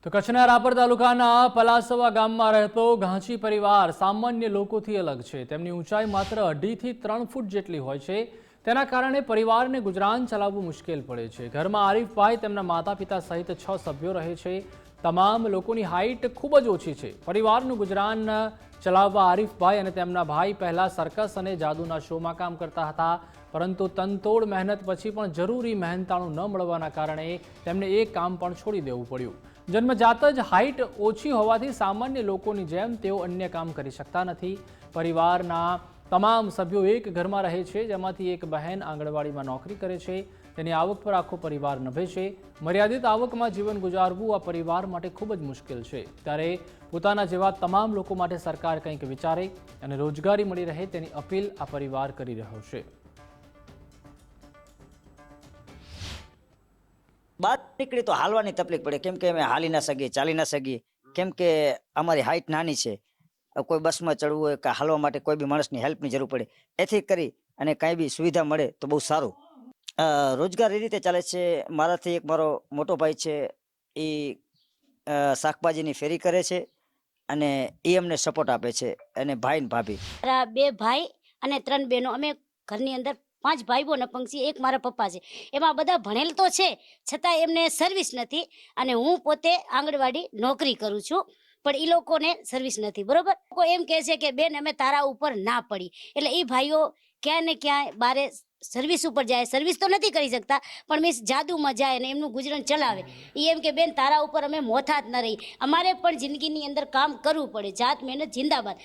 તો કચ્છના રાપર તાલુકાના પલાસવા ગામમાં રહેતો ઘાંચી પરિવાર સામાન્ય લોકોથી અલગ છે। તેમની ઊંચાઈ માત્ર 2.5 થી 3 ફૂટ જેટલી હોય છે। તેના કારણે પરિવારને ગુજરાન ચલાવવું મુશ્કેલ પડે છે। ઘરમાં આરીફભાઈ તેમના માતા-પિતા સહિત 6 સભ્યો રહે છે। તમામ લોકોની હાઈટ ખૂબ જ ઓછી છે। પરિવારનું ગુજરાન ચલાવવા આરીફભાઈ અને તેમના ભાઈ પહેલા સર્કસ અને જાદુના શોમાં કામ કરતા હતા, પરંતુ તનતોડ મહેનત પછી પણ જરૂરી મહેનતાણું ન મળવાના કારણે તેમને એ કામ પણ છોડી દેવું પડ્યું। જન્મજાત જ હાઈટ ઓછી હોવાથી સામાન્ય લોકોની જેમ તેઓ અન્ય કામ કરી શકતા નથી। પરિવારના તમામ સભ્યો એક ઘરમાં રહે છે, જેમાંથી એક બહેન આંગણવાડીમાં નોકરી કરે છે। તેની આવક પર આખો પરિવાર નભે છે। મર્યાદિત આવકમાં જીવન ગુજારવું આ પરિવાર માટે ખૂબ જ મુશ્કેલ છે। ત્યારે પોતાના જેવા તમામ લોકો માટે સરકાર કંઈક વિચારે અને રોજગારી મળી રહે તેની અપીલ આ પરિવાર કરી રહ્યો છે। બહાર નીકળી તો હાલવાની તકલીફ પડે, કેમ કે અમે હાલી ના શકીએ, ચાલી ના શકીએ, કેમ કે અમારી હાઈટ નાની છે। કોઈ બસમાં ચડવું હોય કે હાલવા માટે કોઈ બી માણસની હેલ્પની જરૂર પડે, એથી કરી અને કાંઈ બી સુવિધા મળે તો બહુ સારું। રોજગાર એ રીતે ચાલે છે। મારાથી એક મારો મોટો ભાઈ છે, એ શાકભાજીની ફેરી કરે છે અને એ અમને સપોર્ટ આપે છે, અને ભાઈ ને ભાભી। મારા 2 ભાઈ અને 3 બહેનો, અમે ઘરની અંદર 5 ભાઈઓ નપંગ છીએ, એક મારા પપ્પા છે। એમાં બધા ભણેલ તો છે, છતાં એમને સર્વિસ નથી, અને હું પોતે આંગણવાડી નોકરી કરું છું, પણ એ લોકોને સર્વિસ નથી, બરોબર। લોકો એમ કહે છે કે બેન અમે તારા ઉપર ના પડી, એટલે એ ભાઈઓ ક્યાંય ને ક્યાંય બારે સર્વિસ ઉપર જાય, સર્વિસ તો નથી કરી શકતા પણ મીન્સ જાદુમાં જાય અને એમનું ગુજરાન ચલાવે। એ એમ કે બેન તારા ઉપર અમે મોથા જ ન રહી, અમારે પણ જિંદગીની અંદર કામ કરવું પડે, જાત મહેનત જિંદાબાદ।